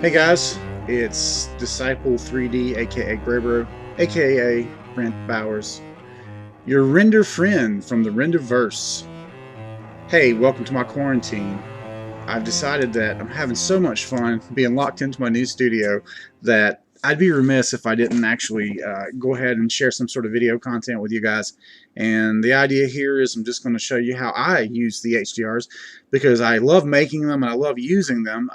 Hey guys, it's Disciple 3D, aka Greybro, aka Brent Bowers, your render friend from the Renderverse. Hey, welcome to my quarantine. I've decided that I'm having so much fun being locked into my new studio that I'd be remiss if I didn't actually go ahead and share some sort of video content with you guys. And the idea here is I'm just going to show you how I use the HDRs because I love making them and I love using them.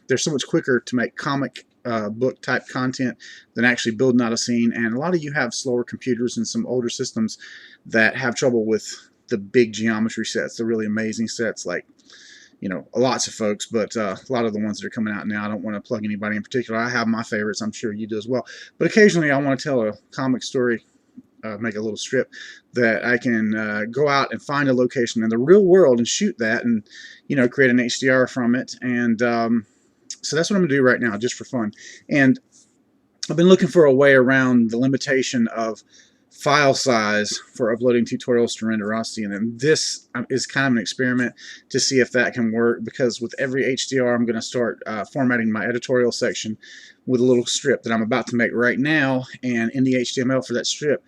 They're so much quicker to make comic book type content than actually building out a scene. And a lot of you have slower computers and some older systems that have trouble with the big geometry sets, the really amazing sets like lots of folks, but a lot of the ones that are coming out now, I don't want to plug anybody in particular. I have my favorites. I'm sure you do as well. But occasionally I want to tell a comic story, make a little strip that I can go out and find a location in the real world and shoot that and, create an HDR from it. And so that's what I'm going to do right now, just for fun. And I've been looking for a way around the limitation of file size for uploading tutorials to Renderosity, and then this is kind of an experiment to see if that can work, because with every HDR I'm going to start formatting my editorial section with a little strip that I'm about to make right now, and in the HTML for that strip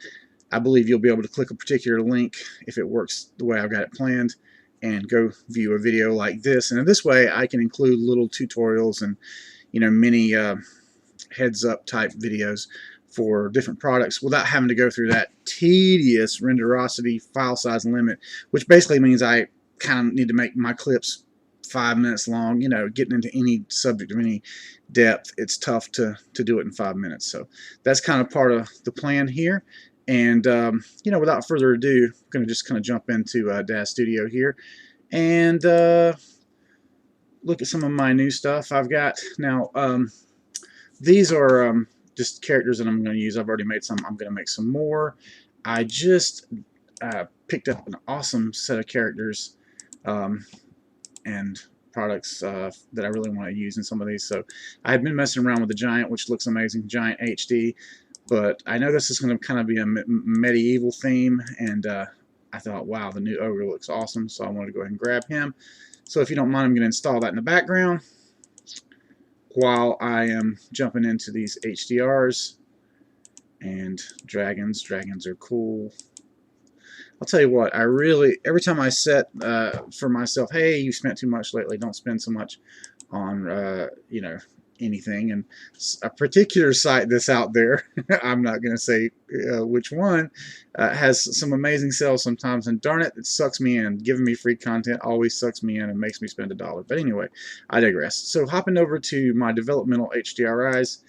I believe you'll be able to click a particular link if it works the way I've got it planned and go view a video like this, and in this way I can include little tutorials and mini heads up type videos for different products without having to go through that tedious Renderosity file size limit, which basically means I kind of need to make my clips 5 minutes long. Getting into any subject of any depth, it's tough to do it in 5 minutes. So that's kind of part of the plan here. And without further ado, I'm going to just kind of jump into DAZ Studio here and look at some of my new stuff I've got now. These are just characters that I'm going to use. I've already made some. I'm going to make some more. I just picked up an awesome set of characters and products that I really want to use in some of these. So I had been messing around with the Giant, which looks amazing, Giant HD. But I know this is going to kind of be a medieval theme, and I thought, wow, the new Ogre looks awesome, so I wanted to go ahead and grab him. So if you don't mind, I'm going to install that in the background while I am jumping into these HDRs. And dragons are cool. I'll tell you what, I really, every time I set for myself, hey, you spent too much lately, don't spend so much on anything. And a particular site that's out there, I'm not going to say which one, has some amazing sales sometimes, and darn it, it sucks me in. Giving me free content always sucks me in and makes me spend $1. But anyway, I digress. So hopping over to my developmental HDRIs,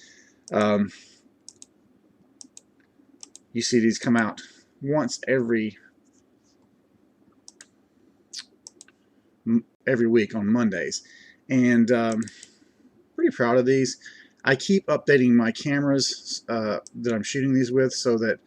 you see these come out once every week on Mondays, and pretty proud of these. I keep updating my cameras that I'm shooting these with so that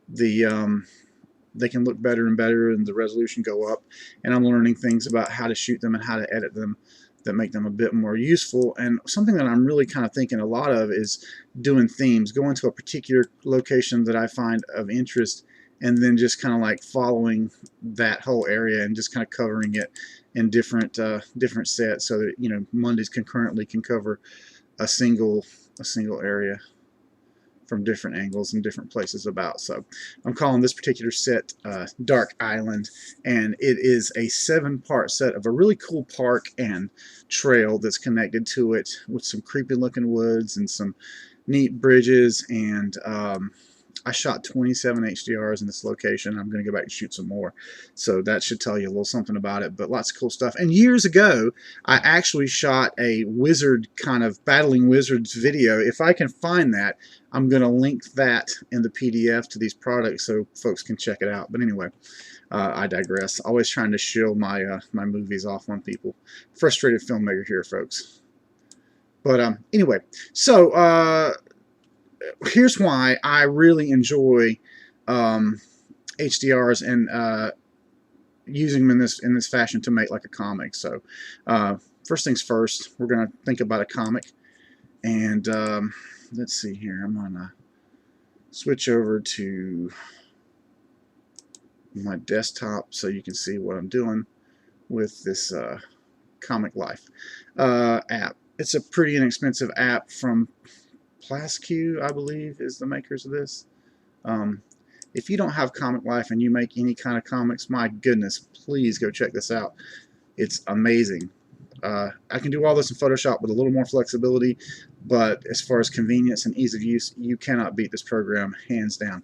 they can look better and better and the resolution go up, and I'm learning things about how to shoot them and how to edit them that make them a bit more useful. And something that I'm really kind of thinking a lot of is doing themes, going to a particular location that I find of interest and then just kind of like following that whole area and just kind of covering it in different sets, so that Mondays concurrently can cover a single area from different angles and different places about. So I'm calling this particular set Dark Island, and it is a 7-part set of a really cool park and trail that's connected to it with some creepy looking woods and some neat bridges. And I shot 27 HDRs in this location. I'm going to go back and shoot some more. So that should tell you a little something about it, but lots of cool stuff. And years ago, I actually shot a wizard, kind of battling wizards video. If I can find that, I'm going to link that in the PDF to these products so folks can check it out. But anyway, I digress. Always trying to shield my my movies off on people. Frustrated filmmaker here, folks. But anyway, so here's why I really enjoy HDRs and using them in this fashion to make like a comic. So first things first, we're going to think about a comic, and let's see here. I'm going to switch over to my desktop so you can see what I'm doing with this Comic Life app. It's a pretty inexpensive app from PlusQ, I believe, is the makers of this. Um, if you don't have Comic Life and you make any kind of comics, my goodness, please go check this out. It's amazing. I can do all this in Photoshop with a little more flexibility, but as far as convenience and ease of use, you cannot beat this program, hands down.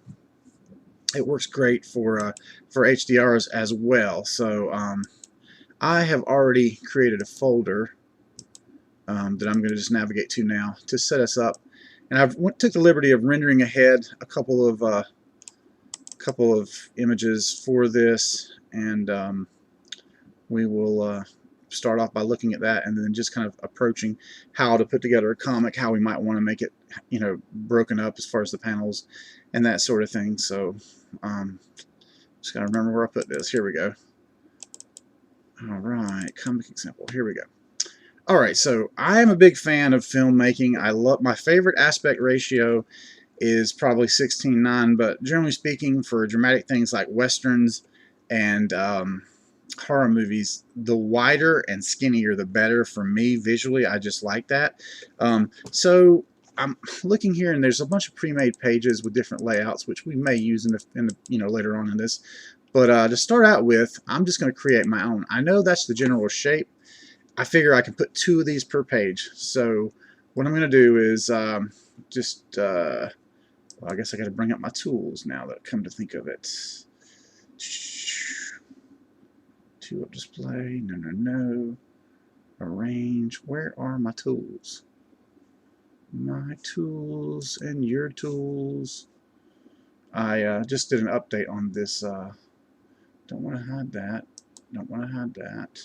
It works great for HDRs as well. So I have already created a folder that I'm going to just navigate to now to set us up. And I've took the liberty of rendering ahead a couple of images for this, and we will start off by looking at that and then just kind of approaching how to put together a comic, how we might want to make it, you know, broken up as far as the panels and that sort of thing. So just gotta remember where I put this. Here we go. All right, comic example. Here we go. All right, so I'm a big fan of filmmaking. I love, my favorite aspect ratio is probably 16:9, but generally speaking, for dramatic things like westerns and horror movies, the wider and skinnier the better for me visually. I just like that. So I'm looking here, and there's a bunch of pre-made pages with different layouts, which we may use in the you know, later on in this. But to start out with, I'm just going to create my own. I know that's the general shape. I figure I can put 2 of these per page. So what I'm going to do is well, I guess I got to bring up my tools now that come to think of it. 2 up display. No. Arrange. Where are my tools? My tools and your tools. I just did an update on this. Don't want to hide that. Don't want to hide that.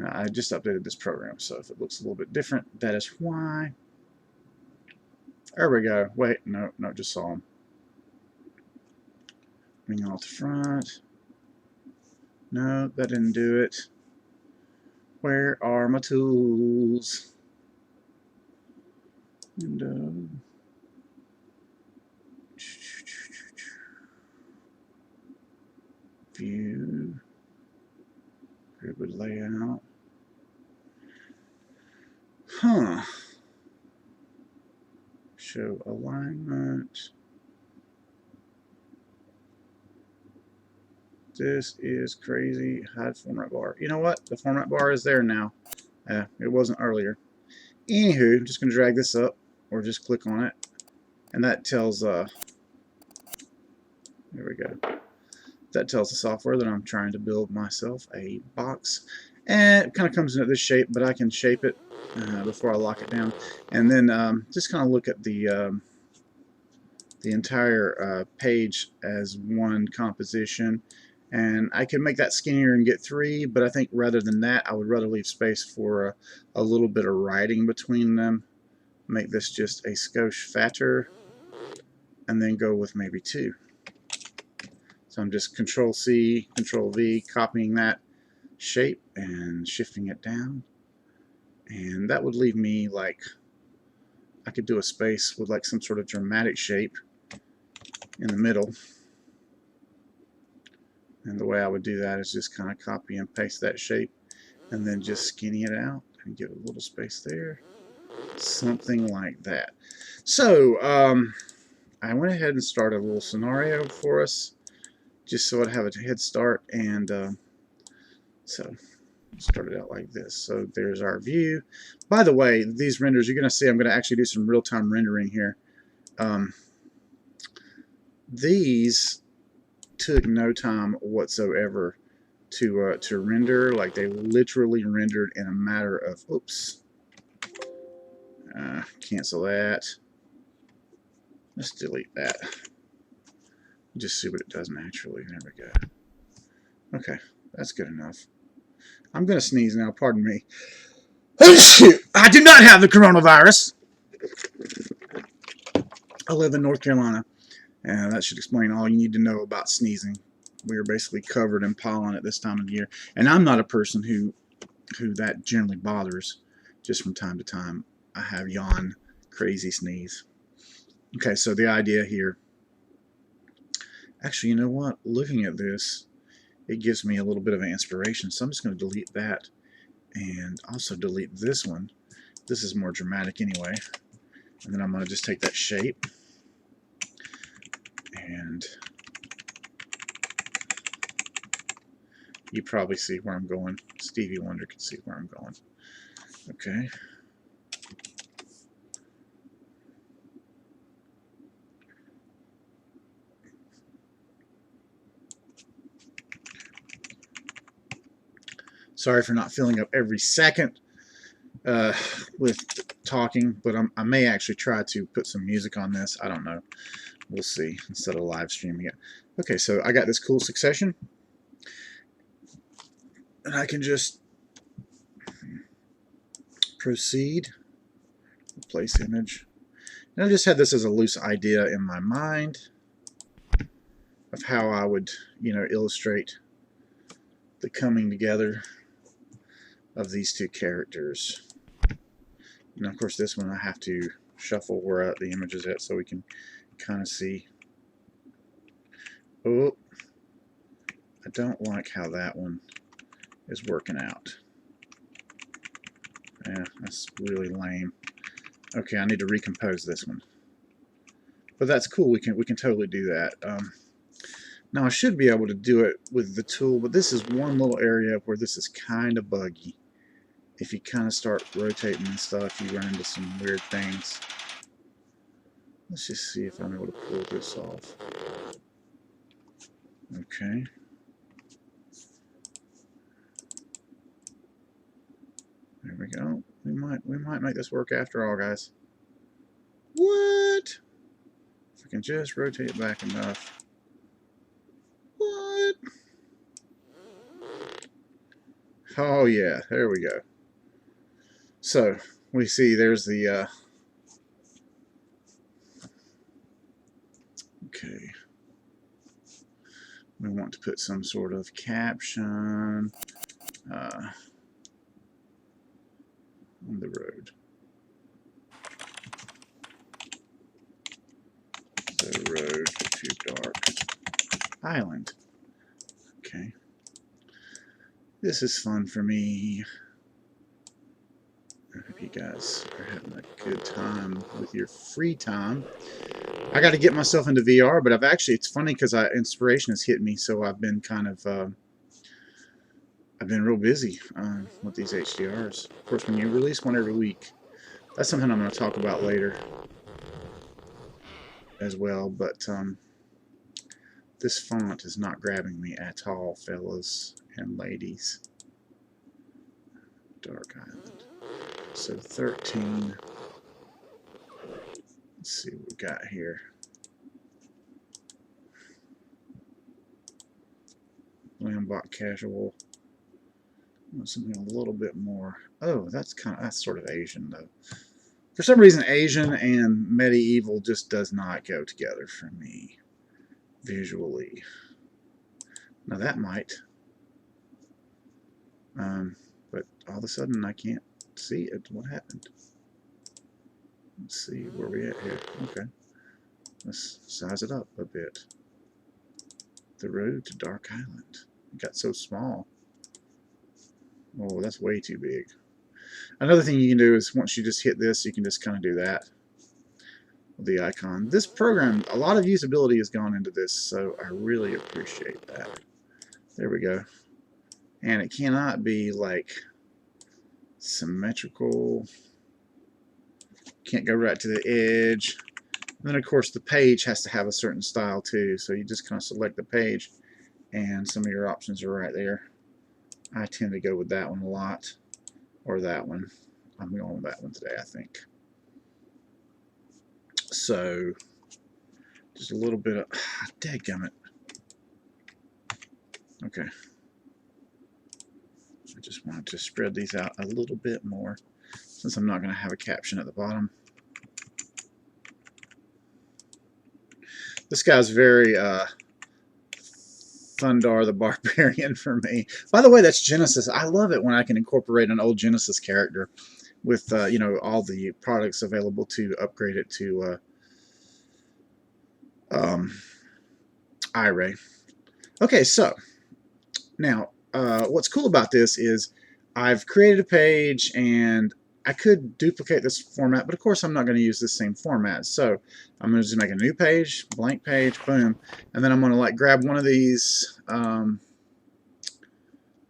I just updated this program, so if it looks a little bit different, that is why. There we go. Wait, no, just saw them. Bring off the front. No, that didn't do it. Where are my tools? Window. View. Grid with layout. Huh. Show alignment. This is crazy. Hide format bar. You know what? The format bar is there now. It wasn't earlier. Anywho, I'm just going to drag this up, or just click on it, and that tells there we go. That tells the software that I'm trying to build myself a box, and it kind of comes into this shape, but I can shape it before I lock it down, and then just kind of look at the entire page as one composition. And I can make that skinnier and get 3, but I think rather than that, I would rather leave space for a little bit of writing between them. Make this just a skosh fatter, and then go with maybe 2. So I'm just Control C, Control V, copying that shape and shifting it down. And that would leave me like, I could do a space with like some sort of dramatic shape in the middle. And the way I would do that is just kind of copy and paste that shape and then just skinny it out and give it a little space there. Something like that. So I went ahead and started a little scenario for us just so I'd have a head start, and so started out like this. So there's our view. By the way, these renders, you're going to see I'm going to actually do some real-time rendering here. These took no time whatsoever to render. Like, they literally rendered in a matter of, oops, cancel that. Let's delete that. Just see what it does naturally. There we go. Okay, that's good enough. I'm going to sneeze now, pardon me. I do not have the coronavirus. I live in North Carolina, and that should explain all you need to know about sneezing. We are basically covered in pollen at this time of year, and I'm not a person who that generally bothers. Just from time to time, I have yawn, crazy sneeze. Okay, so the idea here, actually, you know what? Looking at this, it gives me a little bit of inspiration, so I'm just going to delete that and also delete this one. This is more dramatic anyway. And then I'm going to just take that shape and you probably see where I'm going. Stevie Wonder can see where I'm going. Okay. Sorry for not filling up every second with talking, but I may actually try to put some music on this. I don't know. We'll see, instead of live streaming it. Okay, so I got this cool succession. And I can just proceed, replace image. And I just had this as a loose idea in my mind of how I would, illustrate the coming together of these two characters. And of course this one I have to shuffle where the image is at so we can kind of see. Oh, I don't like how that one is working out. Yeah, that's really lame. Okay, I need to recompose this one. But that's cool, we can totally do that. Now I should be able to do it with the tool, but this is one little area where this is kind of buggy. If you kind of start rotating and stuff, you run into some weird things. Let's just see if I'm able to pull this off. Okay. There we go. We might make this work after all, guys. What? If we can just rotate it back enough. What? Oh yeah, there we go. So we see there's the okay. We want to put some sort of caption on the road. The road to Dark Island. Okay. This is fun for me. I hope you guys are having a good time with your free time. I got to get myself into VR, but it's funny because inspiration has hit me, so I've been kind of, I've been real busy with these HDRs. Of course, when you release one every week, that's something I'm going to talk about later as well, but this font is not grabbing me at all, fellas and ladies. Dark Island. So 13. Let's see what we got here. Lambot casual. Something a little bit more. Oh, that's sort of Asian though. For some reason, Asian and medieval just does not go together for me visually. Now that might, but all of a sudden I can't see it. What happened? Let's see where we at here. Okay, let's size it up a bit. The road to Dark Island. It got so small. Oh, that's way too big. Another thing you can do is once you just hit this, you can just kind of do that with the icon. This program, a lot of usability has gone into this, so I really appreciate that. There we go. And it cannot be like symmetrical. Can't go right to the edge. And then of course the page has to have a certain style too, so you just kind of select the page and some of your options are right there. I tend to go with that one a lot, or that one. I'm going with that one today, I think. So just a little bit of dadgummit. Okay. I just wanted to spread these out a little bit more since I'm not going to have a caption at the bottom. This guy's very Thundar the Barbarian for me. By the way, that's Genesis. I love it when I can incorporate an old Genesis character with you know, all the products available to upgrade it to iRay. Okay, so now what's cool about this is I've created a page, and I could duplicate this format, but of course I'm not going to use the same format. So I'm going to just make a new page, blank page, boom, and then I'm going to like grab one of these.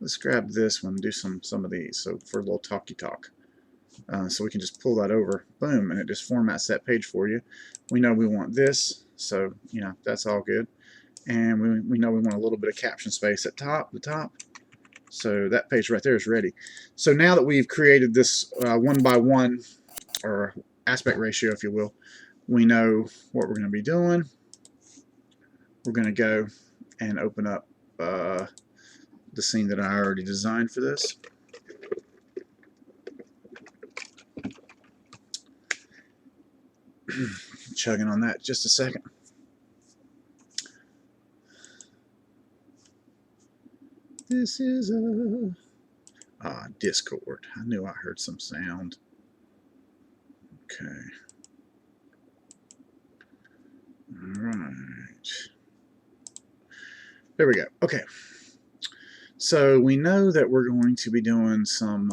Let's grab this one, do some of these, so for a little talky talk. So we can just pull that over, boom, and it just formats that page for you. We know we want this, so you know that's all good. And we know we want a little bit of caption space at the top. So that page right there is ready. So now that we've created this 1:1, or aspect ratio, if you will, we know what we're going to be doing. We're going to go and open up the scene that I already designed for this. Chugging on that just a second. This is a Discord. I knew I heard some sound. Okay. All right. There we go. Okay. So we know that we're going to be doing some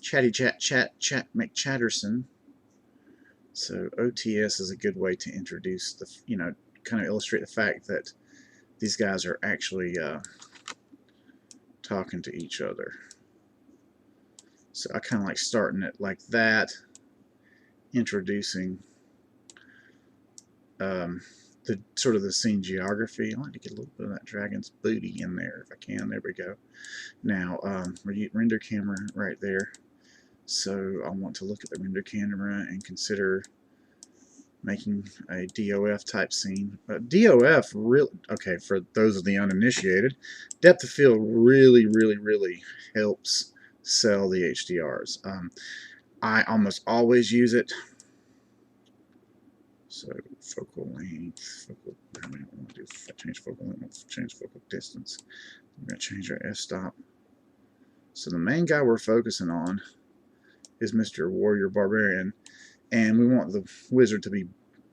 chatty chat make chatterson. So OTS is a good way to introduce the, you know, kind of illustrate the fact that these guys are actually talking to each other. So I kind of like starting it like that, introducing the sort of the scene geography. I like to get a little bit of that dragon's booty in there if I can. There we go. Now render camera right there. So I want to look at the render camera and consider making a DOF type scene. DOF really, okay, for those of the uninitiated, depth of field really helps sell the HDRs. I almost always use it. So focal length, I want to do change focal length, change focal distance. I'm going to change our f-stop. So the main guy we're focusing on is Mr. Warrior Barbarian, and we want the wizard to be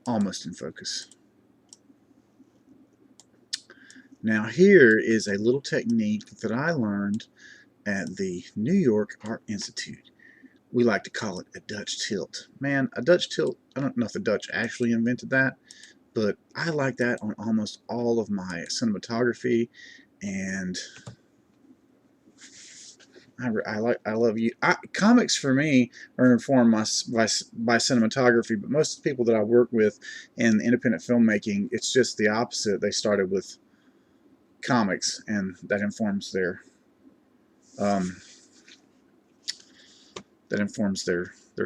almost in focus. Now here is a little technique that I learned at the New York Art Institute. We like to call it a Dutch tilt. Man, a Dutch tilt, I don't know if the Dutch actually invented that, but I like that on almost all of my cinematography, and I love you. Comics for me are informed by cinematography, but most people that I work with in independent filmmaking, it's just the opposite. They started with comics, and that informs their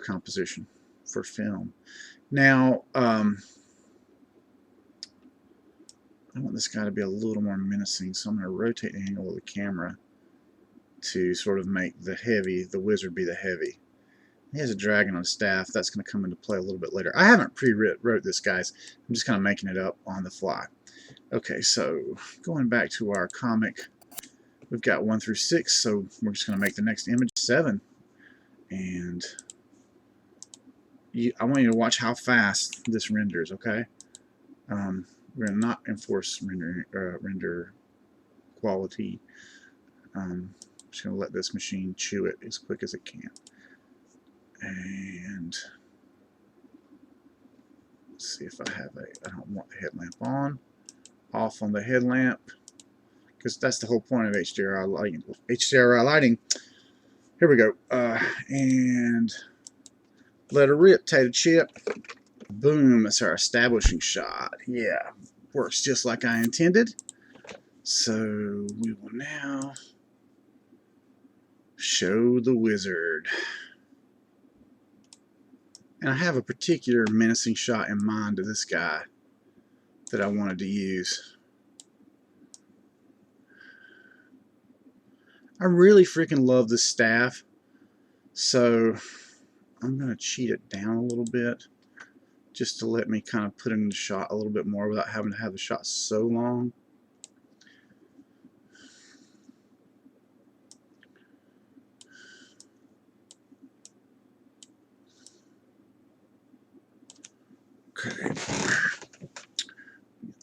composition for film. Now, I want this guy to be a little more menacing, so I'm going to rotate the angle of the camera to sort of make the wizard be the heavy. He has a dragon on his staff. That's going to come into play a little bit later. I haven't pre-wrote this, guys. I'm just kind of making it up on the fly. Okay, so going back to our comic, we've got 1 through 6, so we're just going to make the next image 7. And I want you to watch how fast this renders, okay? We're going to not enforce render quality. I'm just going to let this machine chew it as quick as it can. And let's see if I have I don't want the headlamp on. Off on the headlamp, because that's the whole point of HDRI lighting. HDRI lighting. Here we go. And let her rip, tater chip. Boom, that's our establishing shot. Yeah, works just like I intended. So we will now show the wizard. And I have a particular menacing shot in mind of this guy that I wanted to use. I really freaking love this staff, so I'm going to cheat it down a little bit just to let me kind of put in the shot a little bit more without having to have the shot so long. Okay,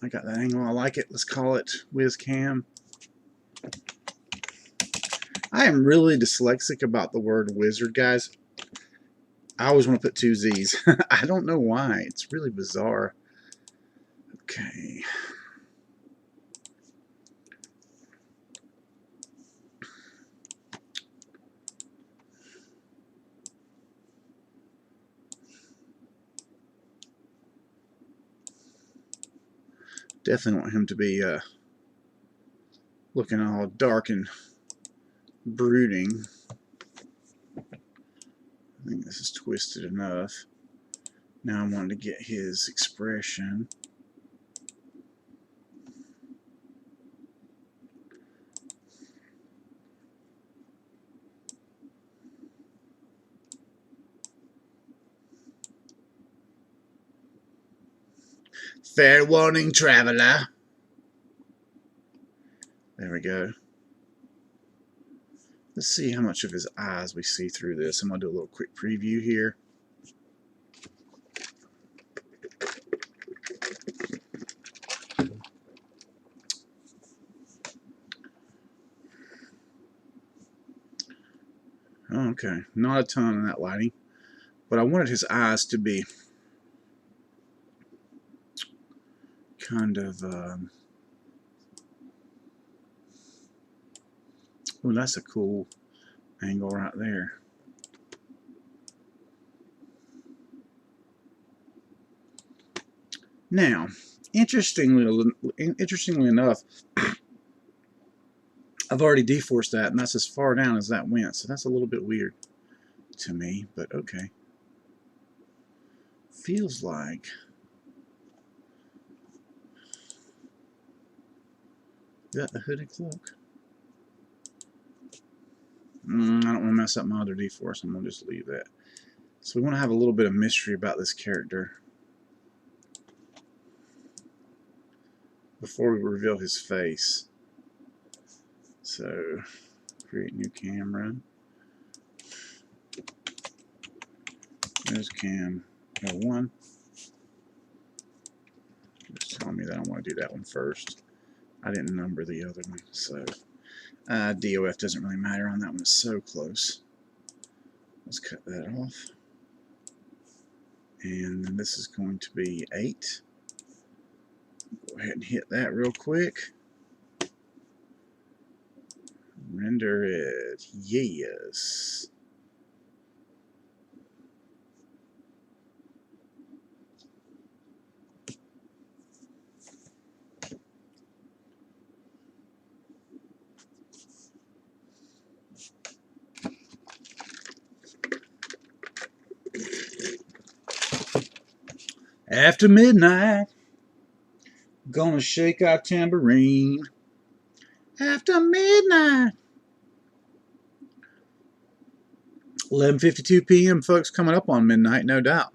I got that angle. I like it. Let's call it Whiz Cam. I am really dyslexic about the word wizard, guys. I always want to put two Z's. I don't know why. It's really bizarre. Okay. Definitely want him to be looking all dark and brooding. I think this is twisted enough. Now I wanted to get his expression. Fair warning, traveler. There we go. Let's see how much of his eyes we see through this. I'm going to do a little quick preview here. Okay, not a ton in that lighting, but I wanted his eyes to be kind of, oh, that's a cool angle right there. Now, interestingly enough, I've already deforced that, and that's as far down as that went, so that's a little bit weird to me, but okay. Feels like got the hooded cloak. I don't want to mess up my other deforce. I'm going to just leave that. So we want to have a little bit of mystery about this character before we reveal his face. So, create new camera. There's cam 1. Just telling me that I want to do that one first. I didn't number the other one, so DOF doesn't really matter on that one. It's so close. Let's cut that off. And then this is going to be 8. Go ahead and hit that real quick. Render it. Yes. After midnight, gonna shake our tambourine. After midnight. 11:52 p.m. folks, coming up on midnight, no doubt.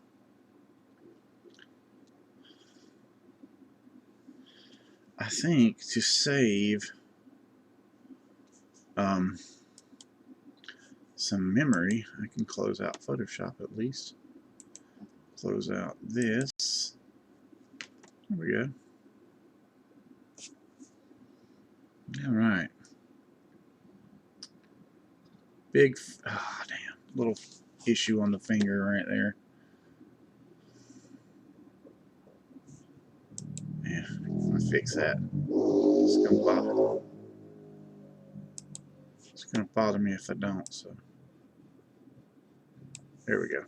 I think to save some memory, I can close out Photoshop at least. Close out this. There we go. All right. Big, oh damn, little issue on the finger right there. Yeah, I'm gonna fix that. It's gonna bother me if I don't. So there we go.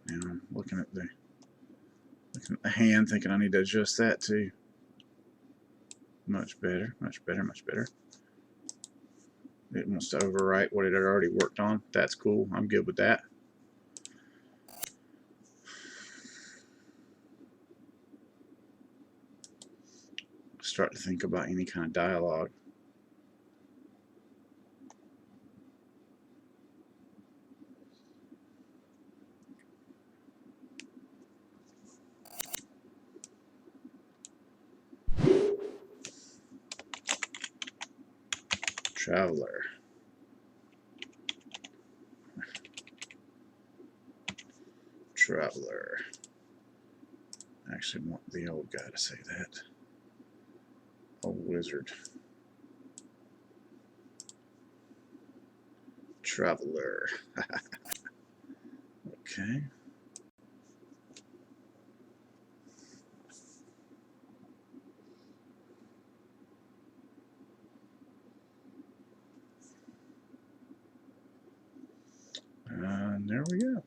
Now I'm looking at the hand, thinking I need to adjust that too. Much better, much better, much better. It wants to overwrite what it had already worked on. That's cool. I'm good with that. Start to think about any kind of dialogue. Traveler. Traveler. I actually want the old guy to say that. A wizard. Traveler. Okay. And there we go.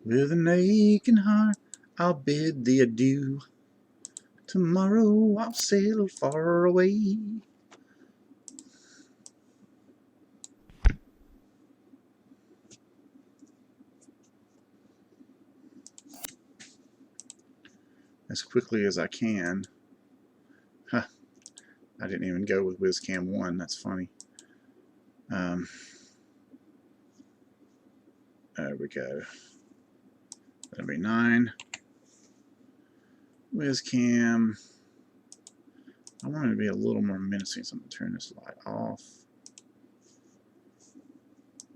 With an aching heart, I'll bid thee adieu. Tomorrow I'll sail far away. As quickly as I can. Huh. I didn't even go with WizCam 1. That's funny. There we go. That'll be 9. WizCam. I want it to be a little more menacing, so I'm going to turn this light off.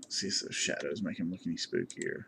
See if those shadows make him look any spookier.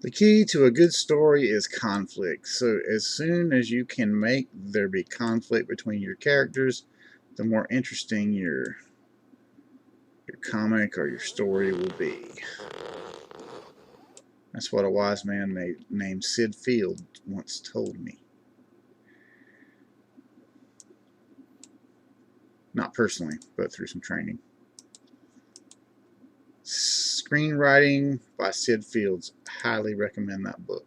The key to a good story is conflict. So as soon as you can make there be conflict between your characters, the more interesting your comic or your story will be. That's what a wise man named Sid Field once told me. Not personally, but through some training. Screenwriting by Sid Fields. Highly recommend that book.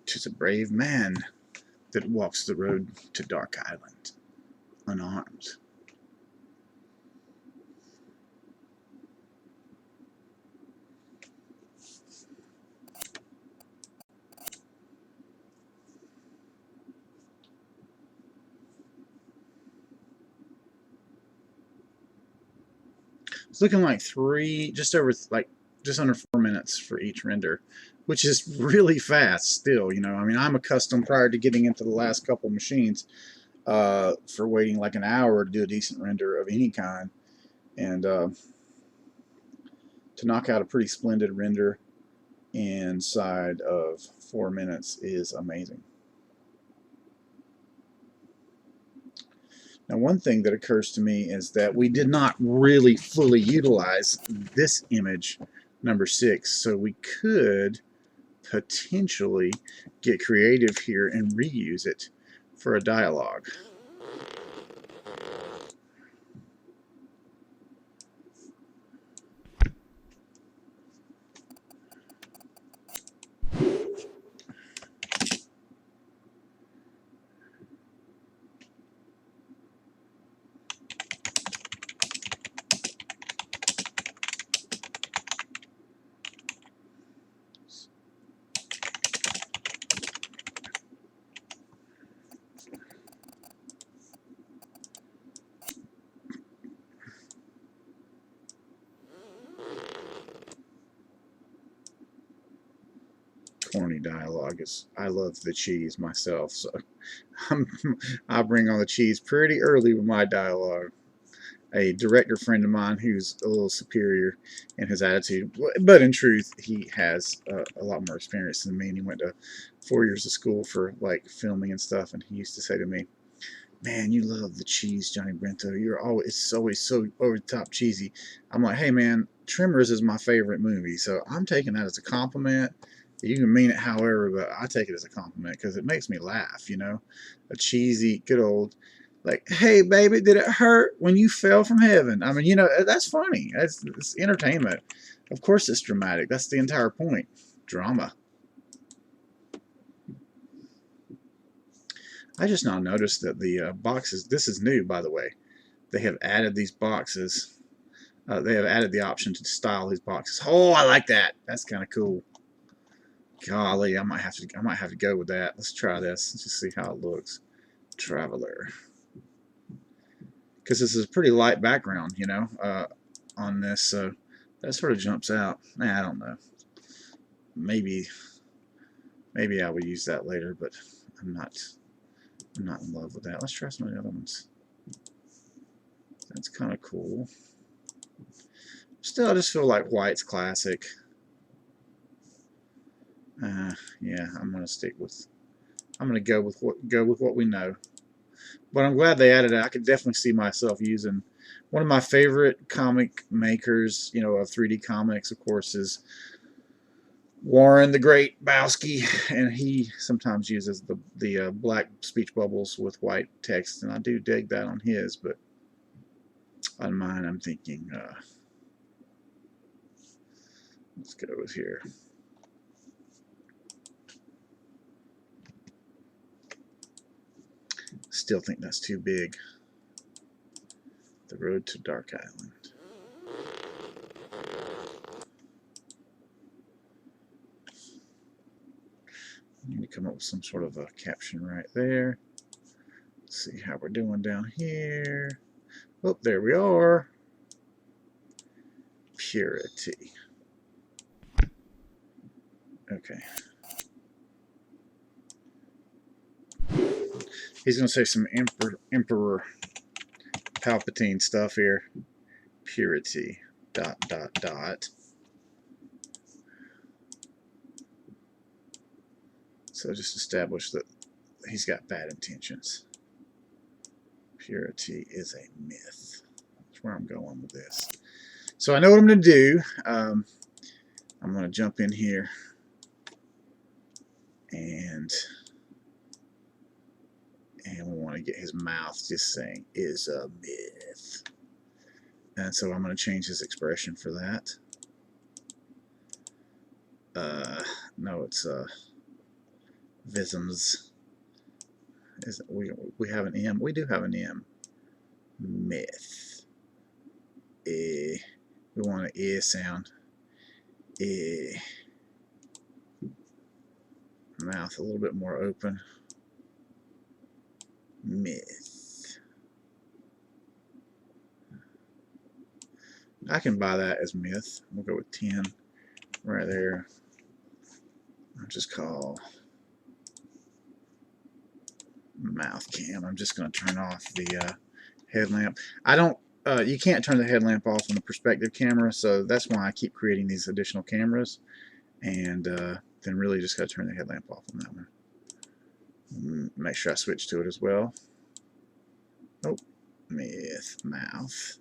"'Tis a brave man that walks the road to Dark Island, unarmed." It's looking like just under 4 minutes for each render, which is really fast still. I mean, I'm accustomed prior to getting into the last couple machines for waiting like an hour to do a decent render of any kind, and to knock out a pretty splendid render inside of 4 minutes is amazing. Now, one thing that occurs to me is that we did not really fully utilize this image, number 6, so we could potentially get creative here and reuse it for a dialogue. Corny dialogue is, I love the cheese myself, so I bring on the cheese pretty early with my dialogue. A director friend of mine who's a little superior in his attitude, but in truth he has a lot more experience than me, and he went to 4 years of school for like filming and stuff, and he used to say to me, "Man, you love the cheese, Johnny Brento. It's always so over the top cheesy." I'm like, "Hey man, Tremors is my favorite movie, so I'm taking that as a compliment. You can mean it however, but I take it as a compliment because it makes me laugh, A cheesy, good old Like, hey, baby, did it hurt when you fell from heaven? I mean, you know, that's funny. It's entertainment. Of course it's dramatic. That's the entire point. Drama. I just now noticed that the boxes, this is new, by the way. They have added these boxes. They have added the option to style these boxes. Oh, I like that. That's kind of cool. Golly, I might have to go with that. Let's try this. Let's just see how it looks. Traveler. Because this is a pretty light background, you know, on this, so that sort of jumps out. I don't know. Maybe I will use that later, but I'm not in love with that. Let's try some of the other ones. That's kind of cool. Still, I just feel like white's classic. Yeah, I'm gonna go with what we know. But I'm glad they added it. I could definitely see myself using one of my favorite comic makers, you know, of 3D comics, of course, is Warren the Great Bowski, and he sometimes uses the black speech bubbles with white text, and I do dig that on his. But on mine, I'm thinking, let's go with here. Still think that's too big. The Road to Dark Island. I need to come up with some sort of a caption right there. Let's see how we're doing down here. Oh, there we are. Purity. Okay. He's going to say some Emperor Palpatine stuff here. Purity. ... So just establish that he's got bad intentions. Purity is a myth. That's where I'm going with this. So I know what I'm going to do. I'm going to jump in here and we want to get his mouth just saying is a myth. And so I'm going to change his expression for that. No, it's Visms. We have an M. We do have an M. Myth. We want an sound. Mouth a little bit more open. Myth. I can buy that as myth. We'll go with 10 right there. I'll just call mouth cam. I'm just going to turn off the headlamp. I don't. You can't turn the headlamp off on the perspective camera, so that's why I keep creating these additional cameras. And then really just got to turn the headlamp off on that one. Make sure I switch to it as well. Oh, myth, mouth.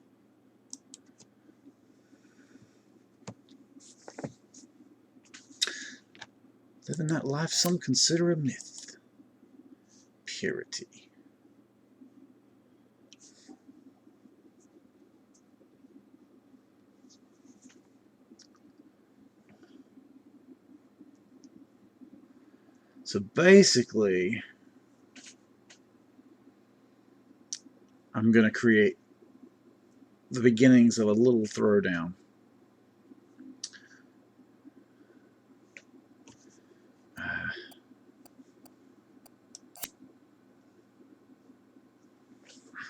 Living that life some consider a myth. Purity. So basically, I'm going to create the beginnings of a little throwdown.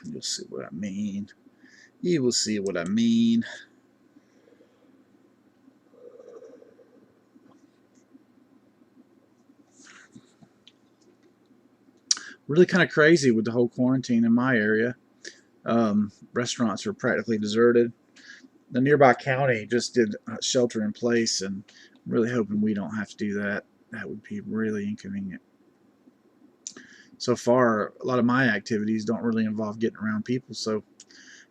You'll see what I mean. You will see what I mean. Really kind of crazy with the whole quarantine in my area. Restaurants are practically deserted. The nearby county just did shelter in place, and I'm really hoping we don't have to do that. That would be really inconvenient. So far, a lot of my activities don't really involve getting around people, so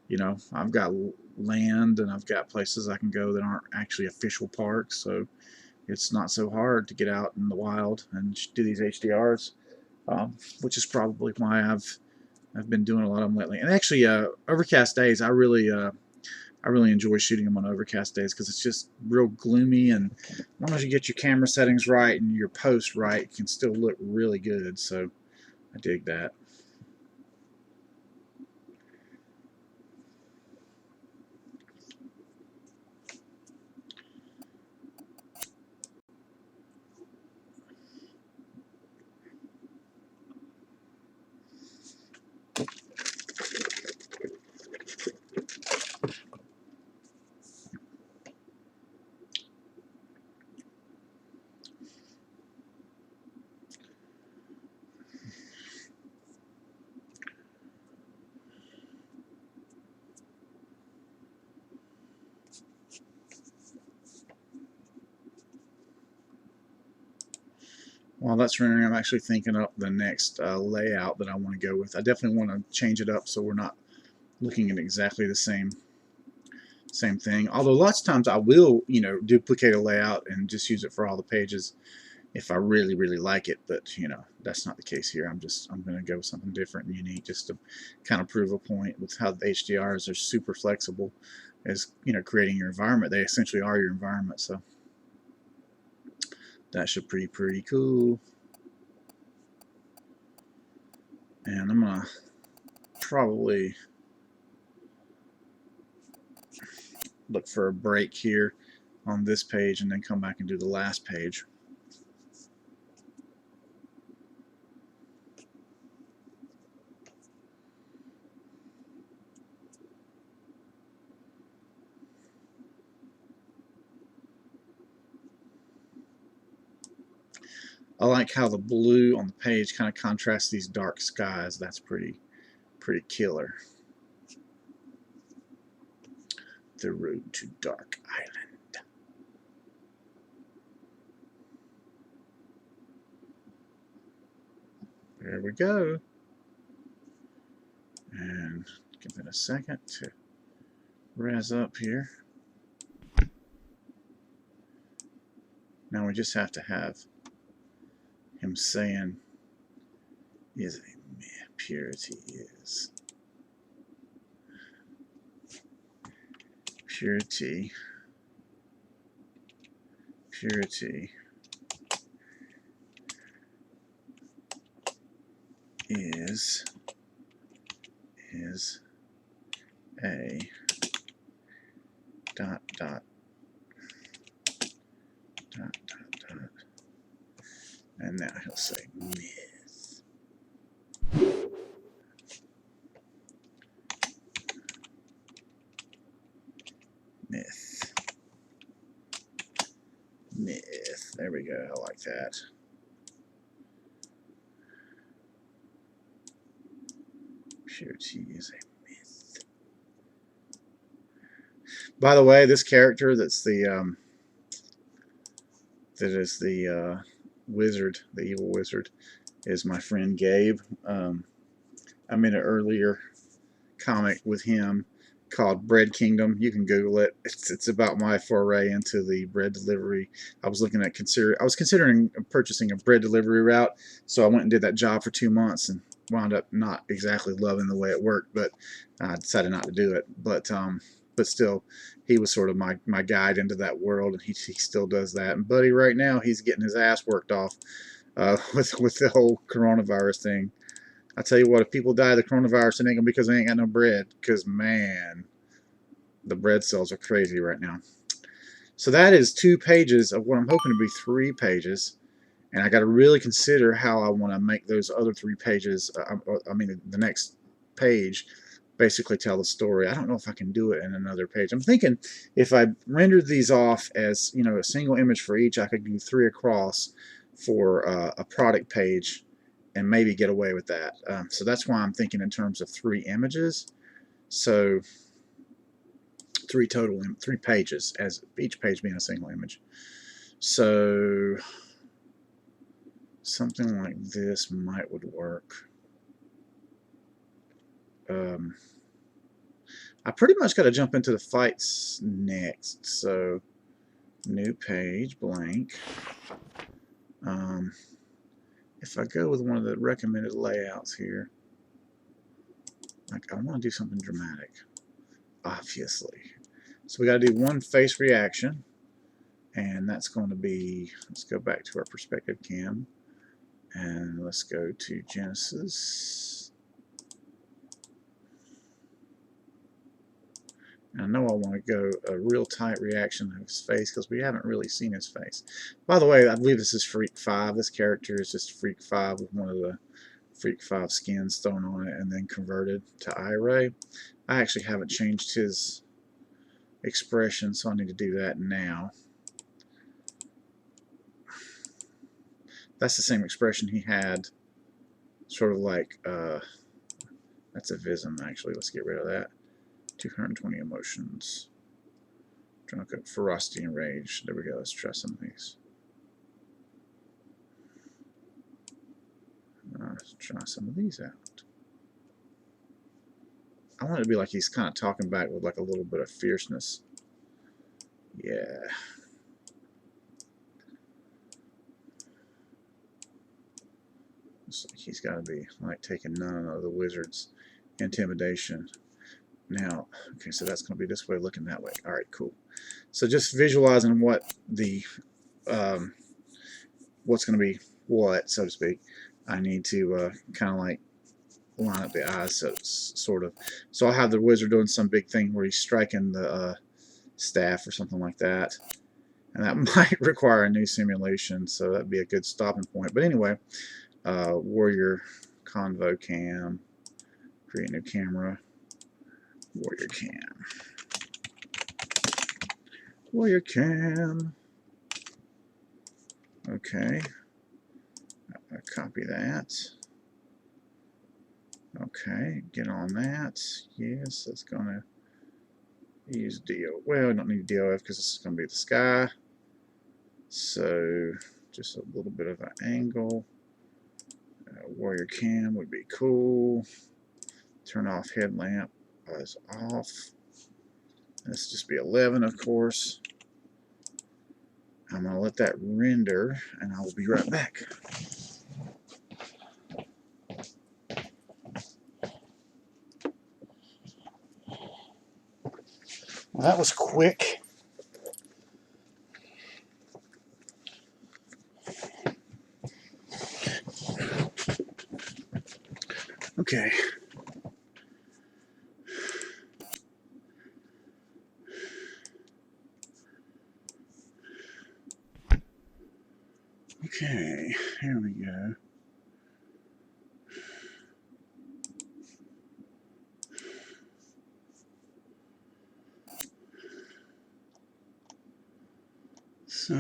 you know, I've got land and I've got places I can go that aren't actually official parks, so it's not so hard to get out in the wild and do these HDRs, which is probably why I've I've been doing a lot of them lately. And actually, overcast days, I really enjoy shooting them on overcast days because it's just real gloomy, and as long as you get your camera settings right and your post right, it can still look really good. So I dig that. While that's rendering, I'm actually thinking up the next layout that I want to go with. I definitely want to change it up so we're not looking at exactly the same thing. Although lots of times I will, duplicate a layout and just use it for all the pages if I really, really like it. But, that's not the case here. I'm going to go with something different and unique just to kind of prove a point with how the HDRs are super flexible as, creating your environment. They essentially are your environment. So that should be pretty cool. And I'm going to probably look for a break here on this page and then come back and do the last page. I like how the blue on the page kind of contrasts these dark skies. That's pretty killer. The road to Dark Island. There we go. And give it a second to res up here. Now we just have to have him saying is a purity is. Purity is a dot dot dot dot dot, and now he'll say myth. Myth. There we go. I like that. Purity is a myth. By the way, this character that's the wizard, the evil wizard, is my friend Gabe. I'm in an earlier comic with him called Bread Kingdom. You can Google it. It's about my foray into the bread delivery. I was considering purchasing a bread delivery route, so I went and did that job for 2 months and wound up not exactly loving the way it worked, but I decided not to do it. But still, he was sort of my guide into that world, and he still does that. And buddy, right now he's getting his ass worked off with the whole coronavirus thing. I tell you what, if people die of the coronavirus, it ain't gonna be because they ain't got no bread. Because man, the bread sales are crazy right now. So that is 2 pages of what I'm hoping to be 3 pages, and I got to really consider how I want to make those other 3 pages. I mean, the next page basically tell the story. I don't know if I can do it in another page. I'm thinking if I rendered these off as a single image for each, I could do 3 across for a product page and maybe get away with that. So that's why I'm thinking in terms of 3 images. So 3 total, 3 pages, as each page being a single image. So something like this would work. I pretty much got to jump into the fights next. So new page, blank. If I go with one of the recommended layouts here, Like, I want to do something dramatic, obviously. So we got to do one face reaction, and that's going to be, let's go back to our perspective cam, and let's go to Genesis. And I know I want to go a real tight reaction of his face because we haven't really seen his face. By the way, I believe this is Freak 5. This character is just Freak 5 with one of the Freak 5 skins thrown on it and then converted to Iray. I actually haven't changed his expression, so I need to do that now. That's the same expression he had, sort of like, that's a Vism actually. Let's get rid of that. 220 emotions. Drunk up ferocity and rage. There we go. Let's try some of these. Let's try some of these out. I want it to be like he's kind of talking back with like a little bit of fierceness. Yeah. Looks like he's got to be like taking none of the wizard's intimidation. Now, okay, so that's going to be this way, looking that way. All right, cool. So just visualizing what the what's going to be what, so to speak. I need to kind of like line up the eyes, so sort of. So I'll have the wizard doing some big thing where he's striking the staff or something like that, and that might require a new simulation. So that'd be a good stopping point. But anyway, warrior convo cam, create new camera. Warrior cam. Warrior cam. Okay. Copy that. Okay. Get on that. Yes, that's going to use DO. Well, I don't need DOF because this is going to be the sky. So just a little bit of an angle. Warrior cam would be cool. Turn off headlamp. Buzz off. Let's just be 11, of course. I'm going to let that render, and I will be right back. Well, that was quick. Okay. Okay, here we go. So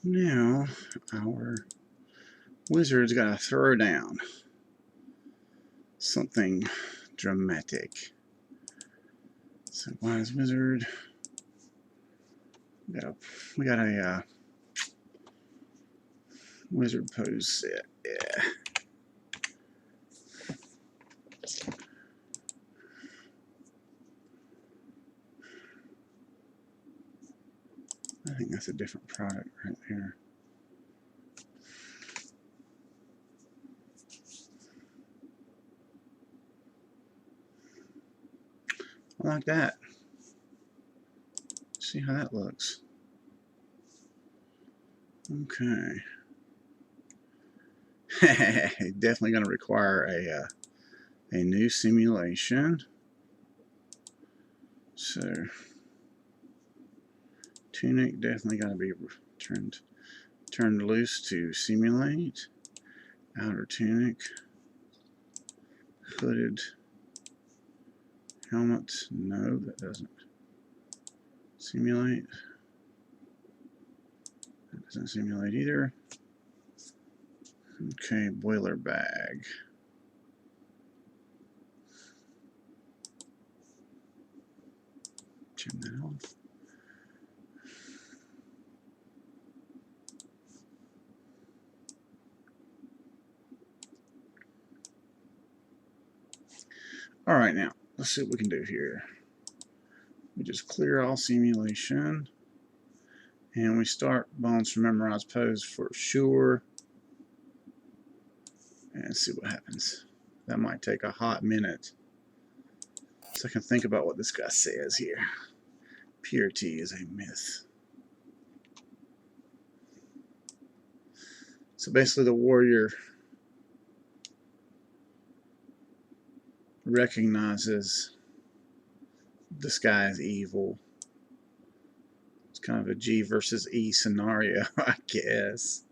now our wizard's got to throw down something dramatic. So wise wizard, we got a wizard pose set. Yeah. I think that's a different product right there. I like that. See how that looks. Okay. Definitely going to require a new simulation. So tunic definitely got to be turned loose to simulate. Outer tunic, hooded helmet. No, that doesn't simulate. That doesn't simulate either. Okay, boiler bag. Turn that off. All right, now let's see what we can do here. We just clear all simulation, and we start bones from memorized pose for sure, and see what happens. That might take a hot minute. So I can think about what this guy says here. Purity is a myth. So basically the warrior recognizes this guy as evil. It's kind of a G versus E scenario, I guess.